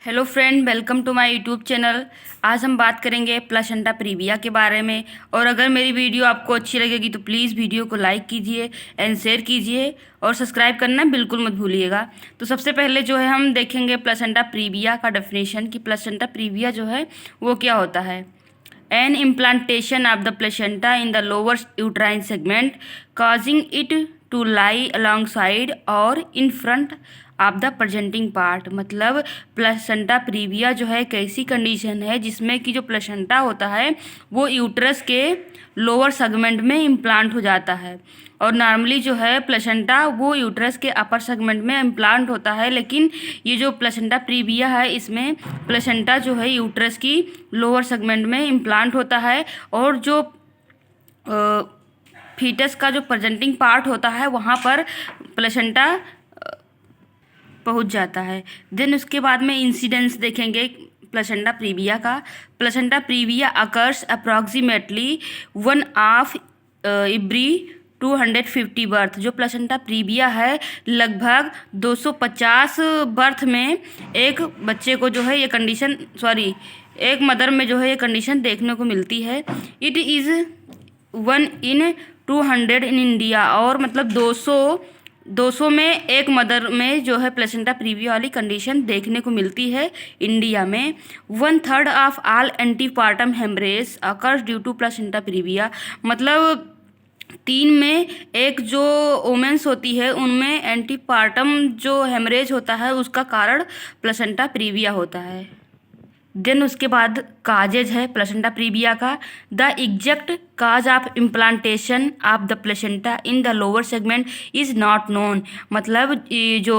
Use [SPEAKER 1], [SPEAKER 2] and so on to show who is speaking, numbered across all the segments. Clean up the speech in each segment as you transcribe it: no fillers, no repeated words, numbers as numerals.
[SPEAKER 1] Hello friend, welcome to my YouTube channel. आज हम बात करेंगे प्लासेंटा प्रीविया के बारे में। और अगर मेरी वीडियो आपको अच्छी लगेगी तो प्लीज़ वीडियो को लाइक कीजिए एंड शेयर कीजिए और सब्सक्राइब करना बिल्कुल मत भूलिएगा। तो सबसे पहले जो है हम देखेंगे प्लासेंटा प्रीविया का डेफिनेशन कि प्लासेंटा प्रीविया जो है वो क्या होता है। An implantation of the placenta in the lower uterine segment causing it to lie alongside और in front of the presenting part. मतलब प्लेसेंटा प्रीविया जो है एक ऐसी कंडीशन है जिसमें कि जो प्लेसेंटा होता है वो यूट्रस के लोअर सेगमेंट में इम्प्लांट हो जाता है। और नॉर्मली जो है प्लेसेंटा वो यूट्रस के अपर सेगमेंट में इम्प्लांट होता है, लेकिन ये जो प्लेसेंटा प्रीविया है इसमें प्लेसेंटा जो है यूट्रस की लोअर सेगमेंट में इम्प्लांट होता है और जो फीटस का जो प्रेजेंटिंग पार्ट होता है वहाँ पर प्लेसेंटा पहुँच जाता है। देन उसके बाद में इंसिडेंस देखेंगे प्लेसेंटा प्रीविया का। Placenta previa occurs approximately one every 250 birth. जो प्लेसेंटा प्रीविया है लगभग 250 बर्थ में एक बच्चे को जो है ये कंडीशन एक मदर में जो है ये कंडीशन देखने को मिलती है। It is 1/200 in India. और मतलब 200 में एक मदर में जो है प्लेसेंटा प्रीविया वाली कंडीशन देखने को मिलती है इंडिया में। 1/3 of all antepartum haemorrhage occurs due to placenta previa. मतलब 3 में एक जो वोमेंस होती है उनमें एंटीपार्टम जो हेमरेज होता है उसका कारण प्लेसेंटा प्रीविया होता है। देन उसके बाद काजेज है प्लेसेंटा प्रीविया का। The exact cause of implantation of the placenta in the lower segment is not known. मतलब जो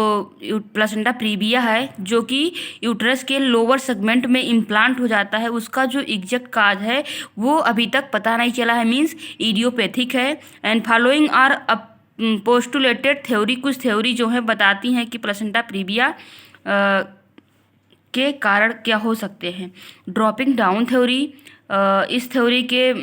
[SPEAKER 1] प्लेसेंटा प्रीविया है जो कि यूट्रस के लोअर सेगमेंट में इम्प्लांट हो जाता है उसका जो एग्जैक्ट काज है वो अभी तक पता नहीं चला है, मीन्स इडियोपैथिक है। And following are postulated theory. कुछ थ्योरी जो है बताती हैं कि प्लेसेंटा प्रीविया के कारण क्या हो सकते हैं। Dropping down theory. इस थ्योरी के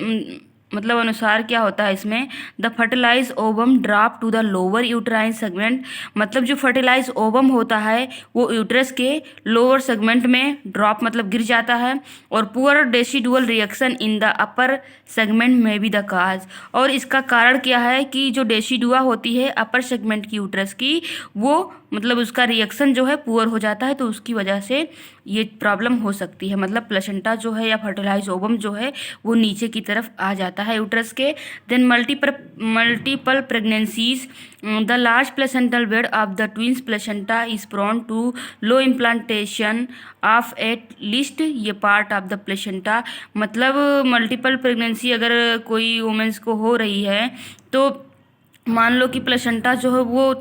[SPEAKER 1] मतलब अनुसार क्या होता है इसमें, the fertilise ovum drop to the lower uterine segment. मतलब जो फर्टिलाइज ओवम होता है वो यूट्रस के लोअर सेगमेंट में ड्रॉप मतलब गिर जाता है। और poor decidual reaction in the upper segment में भी द काज। और इसका कारण क्या है कि जो डेसिडुआ होती है अपर सेगमेंट की यूट्रस की वो मतलब उसका रिएक्शन जो है पुअर हो जाता है, तो उसकी वजह से ये प्रॉब्लम हो सकती है। मतलब प्लेसेंटा जो है या फर्टिलाइज ओवम जो है वो नीचे की तरफ आ जाता है यूट्रस के। Then multiple pregnancies. The large placental weight of the twins placenta is prone to low implantation of at least ये पार्ट ऑफ द प्लेसेंटा। मतलब मल्टीपल प्रेगनेंसी अगर कोई वुमेंस को हो रही है तो मान लो कि प्लेसेंटा जो है वो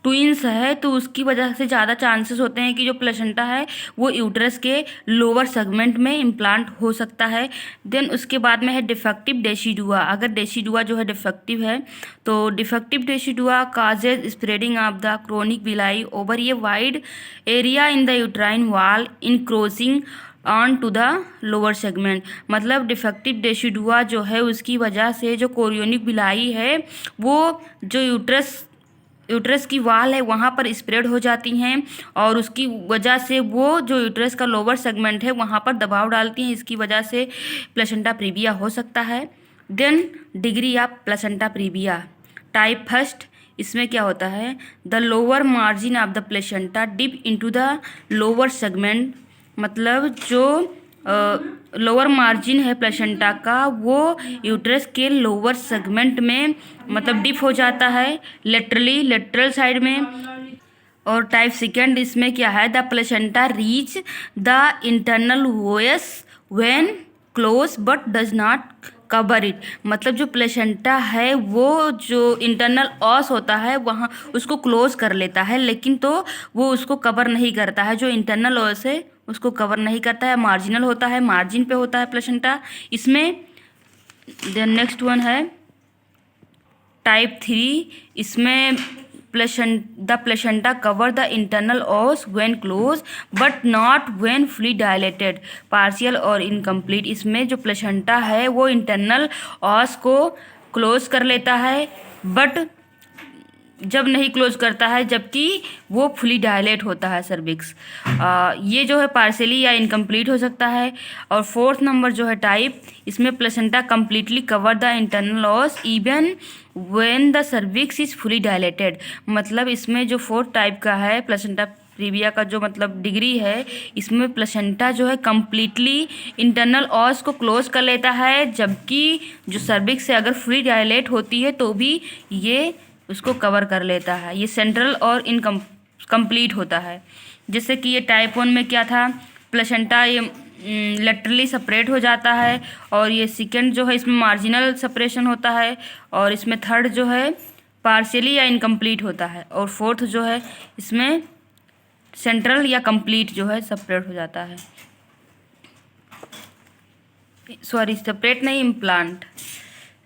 [SPEAKER 1] ट्विंस है तो उसकी वजह से ज़्यादा चांसेस होते हैं कि जो प्लेसेंटा है वो यूट्रस के लोअर सेगमेंट में इम्प्लांट हो सकता है। देन उसके बाद में है डिफेक्टिव डेसिडुआ। अगर डेसिडुआ जो है डिफेक्टिव है तो defective decidua causes spreading of the chorionic villi over ये wide area in the uterine wall encroaching on to the lower segment. मतलब डिफेक्टिव डेसिडुआ जो है उसकी वजह से जो कोरियोनिक विलाई है वो जो यूट्रस की वाल है वहाँ पर स्प्रेड हो जाती हैं और उसकी वजह से वो जो यूट्रस का लोअर सेगमेंट है वहाँ पर दबाव डालती हैं। इसकी वजह से प्लेसेंटा प्रीविया हो सकता है। Then degree of placenta previa. Type first, इसमें क्या होता है, the lower margin of the placenta dip into the lower segment. मतलब जो लोअर मार्जिन है प्लेसेंटा का वो यूट्रस के लोअर सेगमेंट में मतलब डिप हो जाता है लेटरल साइड में। और टाइप सेकेंड इसमें क्या है, the placenta reach the internal voice when close but does not cover it. मतलब जो प्लेसेंटा है वो जो इंटरनल ऑस होता है वहाँ उसको क्लोज कर लेता है, लेकिन तो वो उसको कवर नहीं करता है। जो इंटरनल ऑस है उसको कवर नहीं करता है, मार्जिनल होता है, मार्जिन पे होता है प्लेसेंटा इसमें। देन नेक्स्ट वन है टाइप 3। इसमें the placenta cover the internal ऑस when close but not when fully dilated partial और इनकम्प्लीट। इसमें जो प्लेसेंटा है वो इंटरनल ऑस को क्लोज कर लेता है बट जब नहीं क्लोज करता है जबकि वो फुली डायलेट होता है सर्विक्स। ये जो है पार्शियली या इनकम्प्लीट हो सकता है। और फोर्थ नंबर जो है टाइप, इसमें placenta completely cover the internal ऑस even when the cervix is fully dilated. मतलब इसमें जो फोर्थ टाइप का है प्लेसेंटा प्रीविया का जो मतलब डिग्री है, इसमें प्लेसेंटा जो है कम्प्लीटली इंटरनल ऑस को क्लोज कर लेता है, जबकि जो सर्विक्स है अगर फुली डायलेट होती है तो भी ये उसको कवर कर लेता है। ये सेंट्रल और इनकम्प्लीट होता है। जैसे कि ये टाइप 1 में क्या था, प्लेसेंटा ये लेटरली सेपरेट हो जाता है, और ये सेकंड जो है इसमें मार्जिनल सेपरेशन होता है, और इसमें थर्ड जो है पार्शियली या इनकम्प्लीट होता है, और फोर्थ जो है इसमें सेंट्रल या कंप्लीट जो है सेपरेट हो जाता है। सॉरी, सेपरेट नहीं, implant.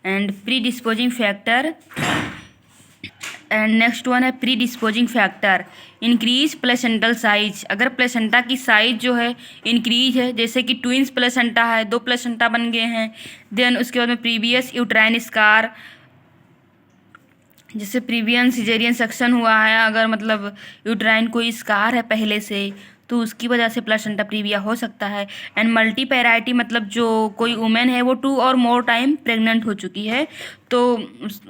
[SPEAKER 1] And predisposing factor, and next one है predisposing factor, increase placental size. अगर प्लेसेंटा की साइज जो है इंक्रीज है, जैसे कि ट्विंस प्लेसेंटा है, 2 प्लेसेंटा बन गए हैं, देन उसके बाद में प्रीवियस यूट्राइन स्कार, जैसे प्रीवियस सिजेरियन सेक्शन हुआ है, अगर मतलब यूट्राइन कोई स्कार है पहले से, तो उसकी वजह से प्लेसेंटा प्रीविया हो सकता है। एंड मल्टी पैराइटी, मतलब जो कोई वुमेन है वो 2 और मोर टाइम प्रेग्नेंट हो चुकी है, तो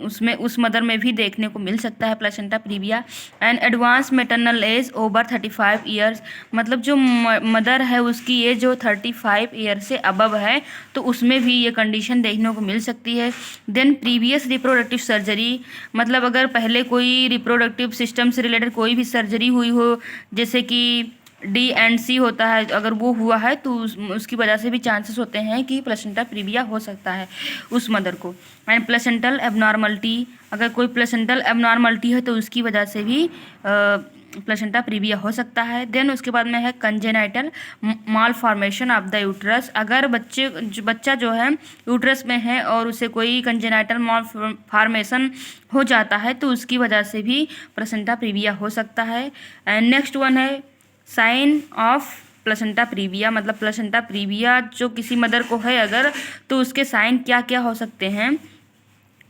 [SPEAKER 1] उसमें उस मदर में भी देखने को मिल सकता है placenta previa. And advance maternal age over 35 years, मतलब जो मदर है उसकी एज जो 35 ईयर से अबव है, तो उसमें भी ये कंडीशन देखने को मिल सकती है। देन प्रीवियस रिप्रोडक्टिव सर्जरी, मतलब अगर पहले कोई रिप्रोडक्टिव सिस्टम से रिलेटेड कोई भी सर्जरी हुई हो, जैसे कि D&C होता है, अगर वो हुआ है तो उसकी वजह से भी चांसेस होते हैं कि प्लेसेंटा प्रीविया हो सकता है उस मदर को। एंड प्लेसेंटल एबनॉर्मलिटी, अगर कोई प्लेसेंटल एबनॉर्मलिटी है तो उसकी वजह से भी प्लेसेंटा प्रीविया हो सकता है। देन उसके बाद में है congenital mall formation of the uterus, अगर बच्चा जो है यूट्रस में है और उसे कोई कंजेनाइटल माल फॉर्मेशन हो जाता है तो उसकी वजह से भी प्लेसेंटा प्रीविया हो सकता है। एंड नेक्स्ट वन है साइन ऑफ प्लेसेंटा प्रीविया, मतलब प्लेसेंटा प्रीविया जो किसी मदर को है अगर, तो उसके साइन क्या क्या हो सकते हैं।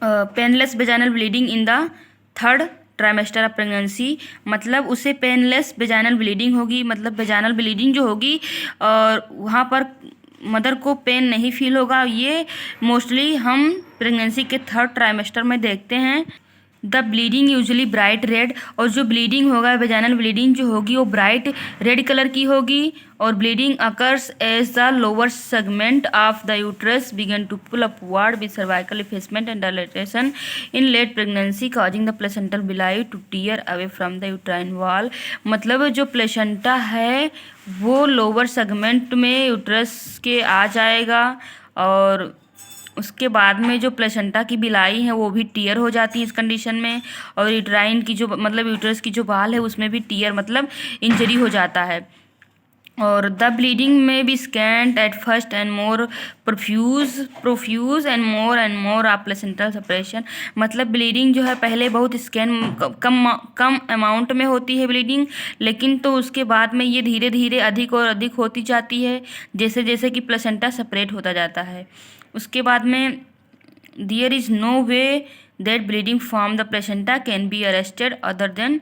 [SPEAKER 1] Painless vaginal bleeding in the 3rd trimester of pregnancy, मतलब उसे पेनलेस वेजाइनल ब्लीडिंग होगी, मतलब वेजाइनल ब्लीडिंग जो होगी और वहाँ पर मदर को पेन नहीं फील होगा। ये मोस्टली हम प्रेगनेंसी के 3rd ट्राइमेस्टर में देखते हैं। The bleeding usually bright red, और जो ब्लीडिंग होगा वेजाइनल ब्लीडिंग जो होगी वो ब्राइट रेड कलर की होगी, और bleeding occurs as the lower segment of the uterus began to pull upward with cervical effacement and dilatation in late pregnancy causing the placental villi to tear away from the uterine wall, मतलब जो placenta है वो lower segment में uterus के आ जाएगा, और उसके बाद में जो प्लेसेंटा की बिलाई है वो भी टीयर हो जाती है इस कंडीशन में, और यूट्राइन की जो मतलब यूट्रस की जो बाल है उसमें भी टीयर मतलब इंजरी हो जाता है। और द ब्लीडिंग में भी scent at first and more profuse and more of placental separation, मतलब ब्लीडिंग जो है पहले बहुत कम अमाउंट में होती है ब्लीडिंग, लेकिन तो उसके बाद में ये धीरे धीरे अधिक और अधिक होती जाती है जैसे जैसे कि प्लेसेंटा सेपरेट होता जाता है। उसके बाद में there is no way that bleeding from the placenta can be arrested other than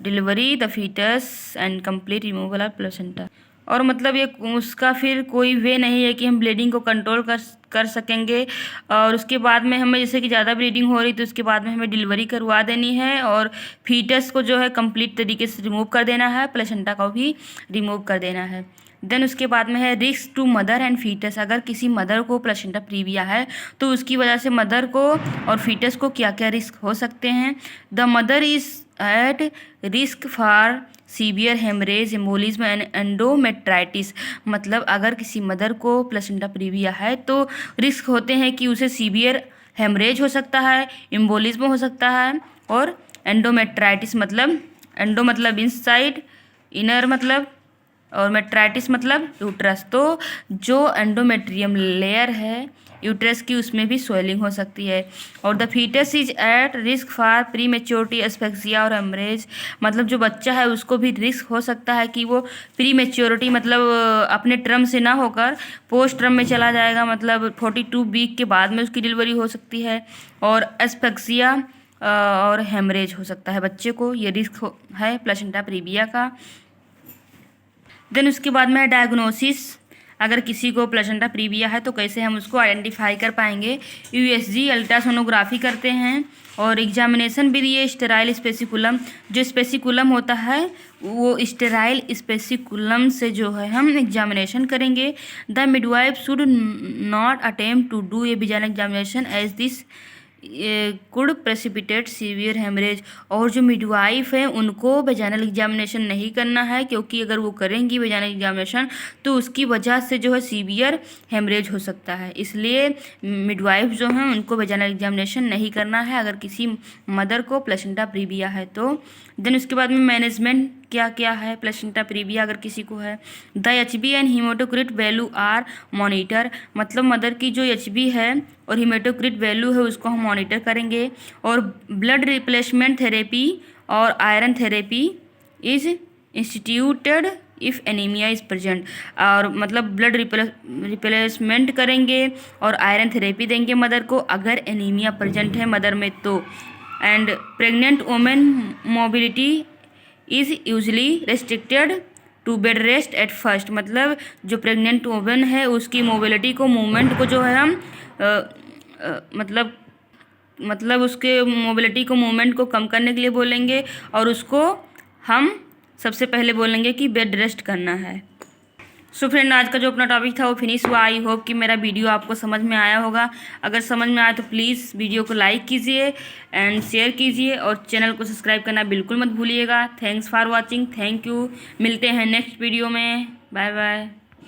[SPEAKER 1] delivery the fetus and complete removal of placenta, और मतलब ये उसका फिर कोई वे नहीं है कि हम ब्लीडिंग को कंट्रोल कर सकेंगे। और उसके बाद में हमें जैसे कि ज़्यादा ब्लीडिंग हो रही तो उसके बाद में हमें डिलीवरी करवा देनी है, और फीटस को जो है कंप्लीट तरीके से रिमूव कर देना है, प्लेसेंटा को भी रिमूव कर देना है। देन उसके बाद में है risk to mother and fetus, अगर किसी मदर को प्लेसेंटा प्रीविया है तो उसकी वजह से मदर को और फीटस को क्या क्या रिस्क हो सकते हैं। The mother is at risk for severe haemorrhage embolism and endometritis, मतलब अगर किसी मदर को प्लेसेंटा प्रीविया है तो रिस्क होते हैं कि उसे सीवियर हेमरेज हो सकता है, एम्बोलिज्म हो सकता है, और एंडोमेट्राइटिस मतलब एंडो मतलब इनसाइड, इनर मतलब, और मेट्राइटिस मतलब यूट्रस, तो जो एंडोमेट्रियम लेयर है यूट्रस की उसमें भी स्वेलिंग हो सकती है। और the fetus is at risk for prematurity asphyxia और हेमरेज, मतलब जो बच्चा है उसको भी रिस्क हो सकता है कि वो प्री मेच्योरिटी मतलब अपने टर्म से ना होकर पोस्ट टर्म में चला जाएगा, मतलब 42 वीक के बाद में उसकी डिलीवरी हो सकती है। और एस्फेक्सिया और हेमरेज हो सकता है बच्चे को, ये रिस्क है प्लेसेंटा प्रीविया का। देन उसके बाद में डायग्नोसिस, अगर किसी को प्लेसेंटा प्रीविया है तो कैसे हम उसको आइडेंटिफाई कर पाएंगे। यूएसजी अल्ट्रासोनोग्राफी करते हैं और एग्जामिनेशन विद ये स्टेराइल स्पेसिकुलम, जो स्पेसिकुलम होता है वो स्टेराइल स्पेसिकुलम से जो है हम एग्जामिनेशन करेंगे। The midwife should not attempt to do a vaginal examination as this could precipitate severe haemorrhage, और जो मिडवाइफ है उनको वेजाइनल एग्जामिनेशन नहीं करना है, क्योंकि अगर वो करेंगी वेजाइनल एग्जामिनेशन तो उसकी वजह से जो है सीवियर हेमरेज हो सकता है। इसलिए मिडवाइफ जो हैं उनको वेजाइनल एग्जामिनेशन नहीं करना है अगर किसी मदर को प्लेसेंटा प्रीविया है तो। देन उसके बाद में मैनेजमेंट क्या क्या है प्लेसेंटा प्रीविया अगर किसी को है। The Hb and haematocrit value are monitor, मतलब मदर की जो एचबी है और हीमोटोक्रिट वैल्यू है उसको हम मॉनिटर करेंगे। और ब्लड रिप्लेसमेंट थेरेपी और iron therapy is instituted if anaemia is present, और मतलब ब्लड रिप्लेसमेंट करेंगे और आयरन थेरेपी देंगे मदर को अगर एनीमिया प्रेजेंट है मदर में तो। And pregnant women mobility is usually restricted to bed rest at first, मतलब जो प्रेग्नेंट वुमेन है उसकी मोबिलिटी को, मूवमेंट को जो है हम मतलब उसके मोबिलिटी को, मूवमेंट को कम करने के लिए बोलेंगे और उसको हम सबसे पहले बोलेंगे कि बेड रेस्ट करना है। सो फ्रेंड, आज का जो अपना टॉपिक था वो फिनिश हुआ। आई होप कि मेरा वीडियो आपको समझ में आया होगा। अगर समझ में आया तो प्लीज़ वीडियो को लाइक कीजिए एंड शेयर कीजिए और चैनल को सब्सक्राइब करना बिल्कुल मत भूलिएगा। Thanks for watching, thank you. मिलते हैं नेक्स्ट वीडियो में, बाय बाय।